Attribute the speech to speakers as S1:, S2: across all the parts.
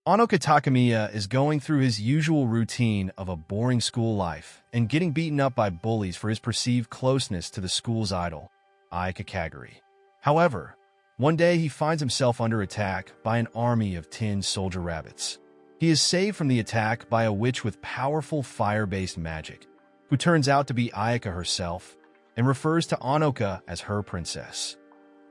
S1: Onoka Takamiya is going through his usual routine of a boring school life and getting beaten up by bullies for his perceived closeness to the school's idol, Ayaka Kaguri. However, one day he finds himself under attack by an army of tin soldier rabbits. He is saved from the attack by a witch with powerful fire-based magic, who turns out to be Ayaka herself and refers to Onoka as her princess.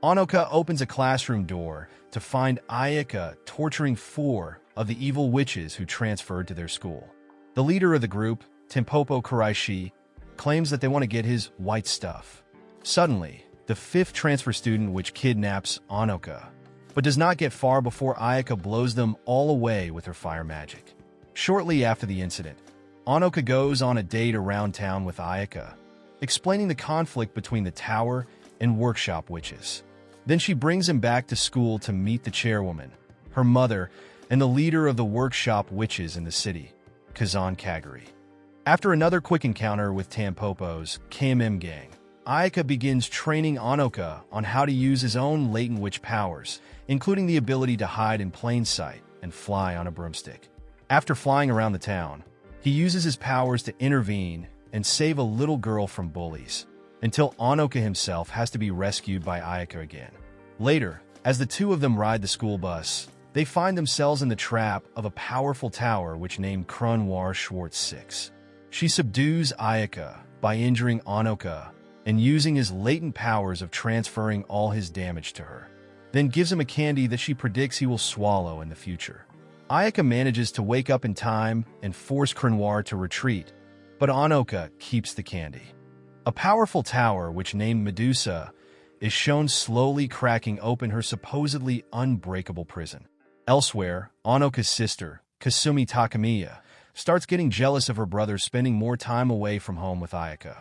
S1: Onoka opens a classroom door to find Ayaka torturing 4 of the evil witches who transferred to their school. The leader of the group, Tempopo Kuraishi, claims that they want to get his white stuff. Suddenly, the 5th transfer student witch kidnaps Onoka, but does not get far before Ayaka blows them all away with her fire magic. Shortly after the incident, Onoka goes on a date around town with Ayaka, explaining the conflict between the tower and workshop witches. Then she brings him back to school to meet the chairwoman, her mother, and the leader of the workshop witches in the city, Kazan Kaguri. After another quick encounter with Tampopo's KMM gang, Ayaka begins training Onoka on how to use his own latent witch powers, including the ability to hide in plain sight and fly on a broomstick. After flying around the town, he uses his powers to intervene and save a little girl from bullies, until Onoka himself has to be rescued by Ayaka again. Later, as the two of them ride the school bus, they find themselves in the trap of a powerful tower witch named Crunwar Schwartz 6. She subdues Ayaka by injuring Onoka and using his latent powers of transferring all his damage to her, then gives him a candy that she predicts he will swallow in the future. Ayaka manages to wake up in time and force Crunwar to retreat, but Onoka keeps the candy. A powerful tower witch named Medusa is shown slowly cracking open her supposedly unbreakable prison. Elsewhere, Onoka's sister, Kasumi Takamiya, starts getting jealous of her brother spending more time away from home with Ayaka.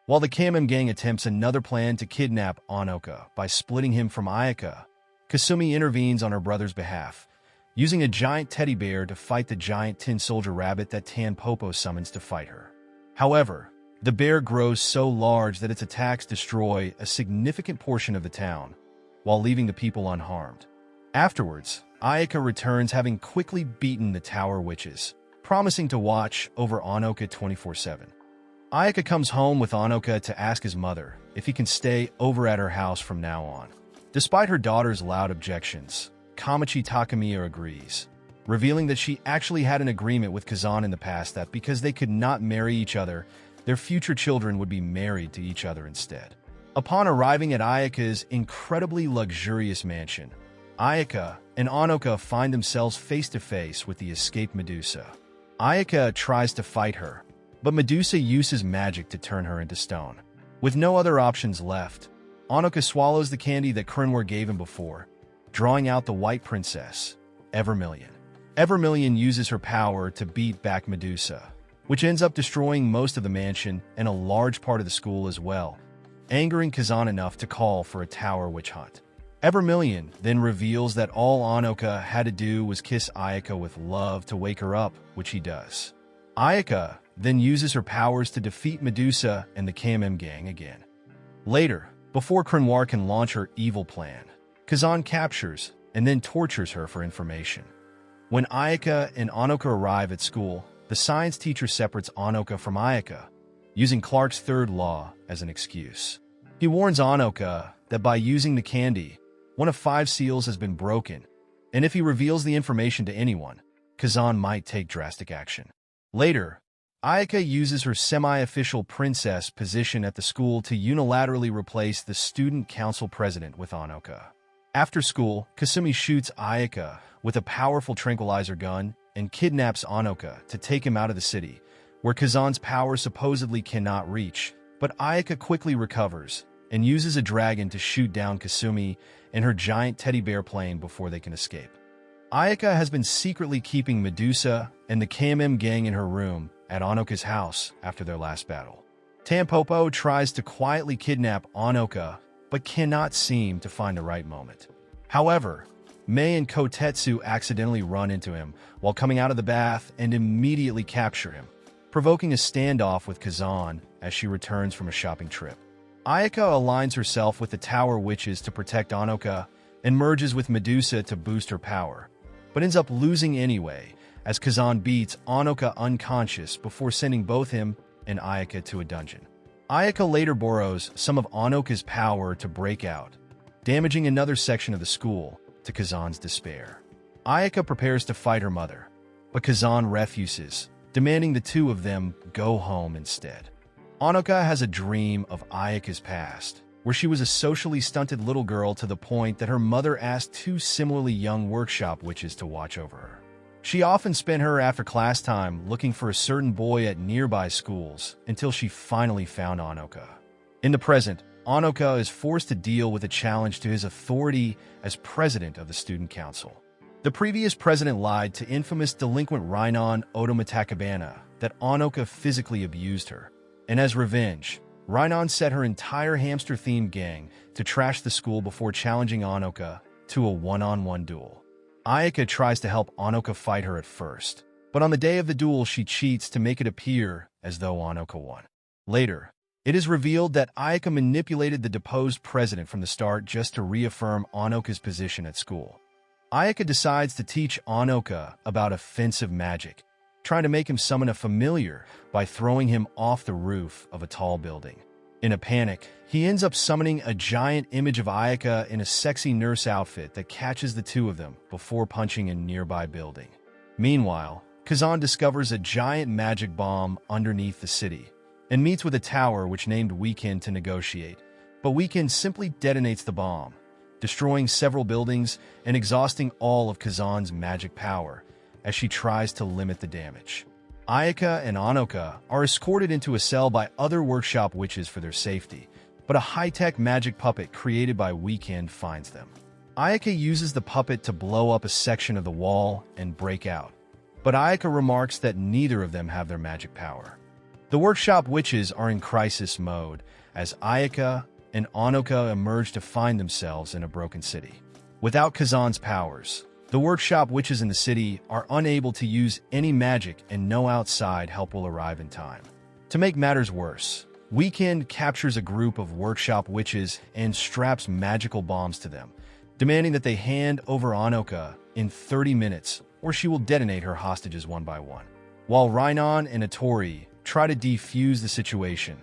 S1: While the KMM gang attempts another plan to kidnap Onoka by splitting him from Ayaka, Kasumi intervenes on her brother's behalf, using a giant teddy bear to fight the giant tin soldier rabbit that Tampopo summons to fight her. However, the bear grows so large that its attacks destroy a significant portion of the town, while leaving the people unharmed. Afterwards, Ayaka returns having quickly beaten the tower witches, promising to watch over Onoka 24/7. Ayaka comes home with Onoka to ask his mother if he can stay over at her house from now on. Despite her daughter's loud objections, Kamachi Takamiya agrees, revealing that she actually had an agreement with Kazan in the past that because they could not marry each other, their future children would be married to each other instead. Upon arriving at Ayaka's incredibly luxurious mansion, Ayaka and Onoka find themselves face-to-face with the escaped Medusa. Ayaka tries to fight her, but Medusa uses magic to turn her into stone. With no other options left, Onoka swallows the candy that Crunwar gave him before, drawing out the White Princess, Evermillion. Evermillion uses her power to beat back Medusa, which ends up destroying most of the mansion and a large part of the school as well, angering Kazan enough to call for a tower witch hunt. Evermillion then reveals that all Onoka had to do was kiss Ayaka with love to wake her up, which he does. Ayaka then uses her powers to defeat Medusa and the KMM gang again. Later, before Crunwar can launch her evil plan, Kazan captures and then tortures her for information. When Ayaka and Onoka arrive at school, the science teacher separates Onoka from Ayaka, using Clark's third law as an excuse. He warns Onoka that by using the candy, one of 5 seals has been broken, and if he reveals the information to anyone, Kazan might take drastic action. Later, Ayaka uses her semi-official princess position at the school to unilaterally replace the student council president with Onoka. After school, Kasumi shoots Ayaka with a powerful tranquilizer gun and kidnaps Onoka to take him out of the city, where Kazan's power supposedly cannot reach, but Ayaka quickly recovers and uses a dragon to shoot down Kasumi and her giant teddy bear plane before they can escape. Ayaka has been secretly keeping Medusa and the KMM gang in her room at Onoka's house after their last battle. Tampopo tries to quietly kidnap Onoka, but cannot seem to find the right moment. However, Mei and Kotetsu accidentally run into him while coming out of the bath and immediately capture him, provoking a standoff with Kazan as she returns from a shopping trip. Ayaka aligns herself with the Tower Witches to protect Onoka and merges with Medusa to boost her power, but ends up losing anyway, as Kazan beats Anoka unconscious before sending both him and Ayaka to a dungeon. Ayaka later borrows some of Anoka's power to break out, damaging another section of the school, to Kazan's despair. Ayaka prepares to fight her mother, but Kazan refuses, demanding the two of them go home instead. Anoka has a dream of Ayaka's past, where she was a socially stunted little girl to the point that her mother asked two similarly young workshop witches to watch over her. She often spent her after-class time looking for a certain boy at nearby schools until she finally found Anoka. In the present, Anoka is forced to deal with a challenge to his authority as president of the student council. The previous president lied to infamous delinquent Rainon Otomatakabana that Anoka physically abused her, and as revenge, Rainon set her entire hamster-themed gang to trash the school before challenging Anoka to a one-on-one duel. Ayaka tries to help Anoka fight her at first, but on the day of the duel she cheats to make it appear as though Anoka won. Later, it is revealed that Ayaka manipulated the deposed president from the start just to reaffirm Anoka's position at school. Ayaka decides to teach Anoka about offensive magic, trying to make him summon a familiar by throwing him off the roof of a tall building. In a panic, he ends up summoning a giant image of Ayaka in a sexy nurse outfit that catches the two of them before punching a nearby building. Meanwhile, Kazan discovers a giant magic bomb underneath the city and meets with a tower which named Weekend to negotiate, but Weekend simply detonates the bomb, destroying several buildings and exhausting all of Kazan's magic power as she tries to limit the damage. Ayaka and Anoka are escorted into a cell by other workshop witches for their safety, but a high-tech magic puppet created by Weekend finds them. Ayaka uses the puppet to blow up a section of the wall and break out, but Ayaka remarks that neither of them have their magic power. The workshop witches are in crisis mode as Ayaka and Anoka emerge to find themselves in a broken city. Without Kazan's powers, the workshop witches in the city are unable to use any magic and no outside help will arrive in time. To make matters worse, Weekend captures a group of workshop witches and straps magical bombs to them, demanding that they hand over Anoka in 30 minutes or she will detonate her hostages one by one. While Rainon and Atori try to defuse the situation,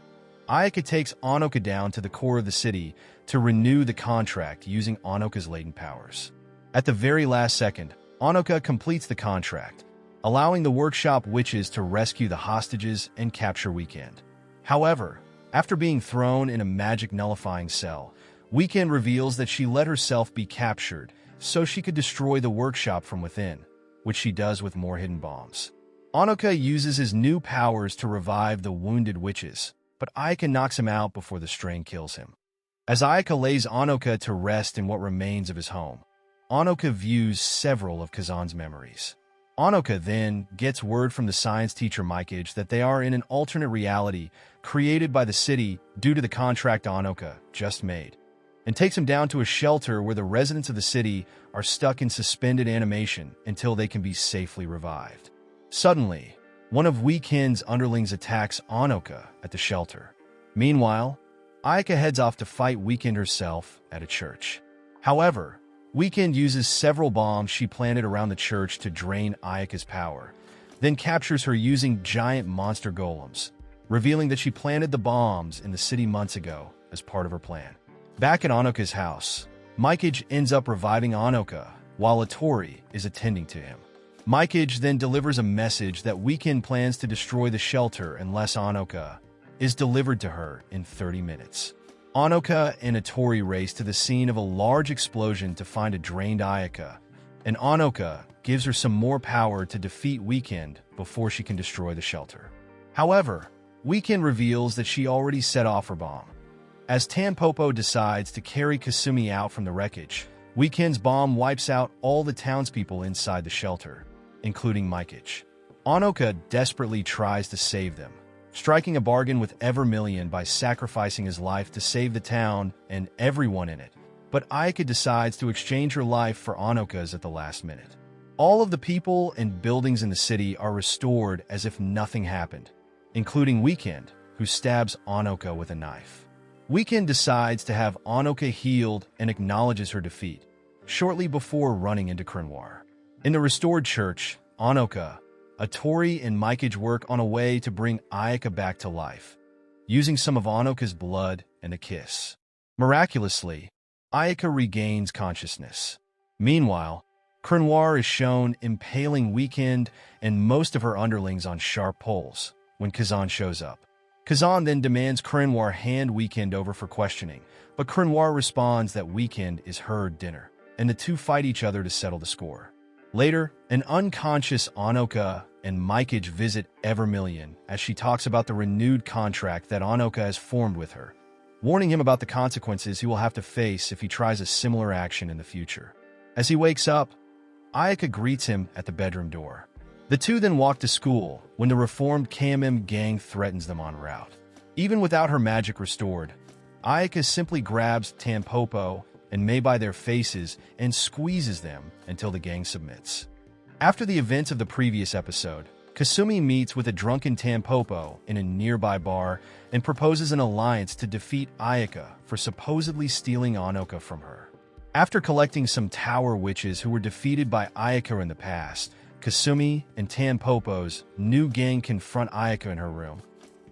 S1: Ayaka takes Anoka down to the core of the city to renew the contract using Anoka's latent powers. At the very last second, Anoka completes the contract, allowing the workshop witches to rescue the hostages and capture Weekend. However, after being thrown in a magic nullifying cell, Weekend reveals that she let herself be captured so she could destroy the workshop from within, which she does with more hidden bombs. Anoka uses his new powers to revive the wounded witches, but Ayaka knocks him out before the strain kills him. As Ayaka lays Anoka to rest in what remains of his home, Anoka views several of Kazan's memories. Anoka then gets word from the science teacher Mikage that they are in an alternate reality created by the city due to the contract Anoka just made, and takes him down to a shelter where the residents of the city are stuck in suspended animation until they can be safely revived. Suddenly, one of Weekend's underlings attacks Anoka at the shelter. Meanwhile, Ayaka heads off to fight Weekend herself at a church. However, Weekend uses several bombs she planted around the church to drain Ayaka's power, then captures her using giant monster golems, revealing that she planted the bombs in the city months ago as part of her plan. Back at Anoka's house, Mikage ends up reviving Anoka while Atori is attending to him. Mikage then delivers a message that Weekend plans to destroy the shelter unless Anoka is delivered to her in 30 minutes. Anoka and Atori race to the scene of a large explosion to find a drained Ayaka, and Anoka gives her some more power to defeat Weekend before she can destroy the shelter. However, Weekend reveals that she already set off her bomb. As Tampopo decides to carry Kasumi out from the wreckage, Weekend's bomb wipes out all the townspeople inside the shelter, including Mikage. Anoka desperately tries to save them, striking a bargain with Evermillion by sacrificing his life to save the town and everyone in it, but Ayaka decides to exchange her life for Anoka's at the last minute. All of the people and buildings in the city are restored as if nothing happened, including Weekend, who stabs Anoka with a knife. Weekend decides to have Anoka healed and acknowledges her defeat, shortly before running into Crenoir. In the restored church, Anoka, Atori and Mikage work on a way to bring Ayaka back to life, using some of Anoka's blood and a kiss. Miraculously, Ayaka regains consciousness. Meanwhile, Crenoir is shown impaling Weekend and most of her underlings on sharp poles when Kazan shows up. Kazan then demands Crenoir hand Weekend over for questioning, but Crenoir responds that Weekend is her dinner, and the two fight each other to settle the score. Later, an unconscious Anoka and Mikage visit Evermillion as she talks about the renewed contract that Anoka has formed with her, warning him about the consequences he will have to face if he tries a similar action in the future. As he wakes up, Ayaka greets him at the bedroom door. The two then walk to school when the reformed KMM gang threatens them en route. Even without her magic restored, Ayaka simply grabs Tampopo and Mei by their faces and squeezes them until the gang submits. After the events of the previous episode, Kasumi meets with a drunken Tampopo in a nearby bar and proposes an alliance to defeat Ayaka for supposedly stealing Anoka from her. After collecting some tower witches who were defeated by Ayaka in the past, Kasumi and Tampopo's new gang confront Ayaka in her room,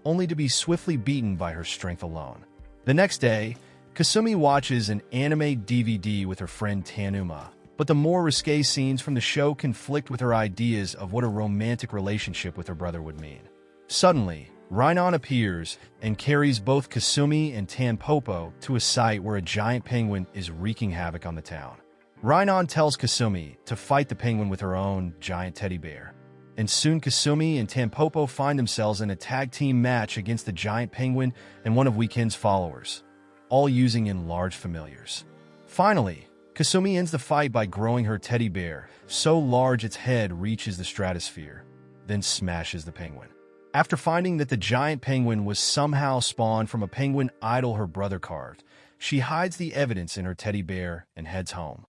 S1: only to be swiftly beaten by her strength alone. The next day, Kasumi watches an anime DVD with her friend Tanuma, but the more risque scenes from the show conflict with her ideas of what a romantic relationship with her brother would mean. Suddenly, Rhinon appears and carries both Kasumi and Tampopo to a site where a giant penguin is wreaking havoc on the town. Rhinon tells Kasumi to fight the penguin with her own giant teddy bear, and soon Kasumi and Tampopo find themselves in a tag team match against the giant penguin and one of Weekend's followers, all using enlarged familiars. Finally, Kasumi ends the fight by growing her teddy bear so large its head reaches the stratosphere, then smashes the penguin. After finding that the giant penguin was somehow spawned from a penguin idol her brother carved, she hides the evidence in her teddy bear and heads home.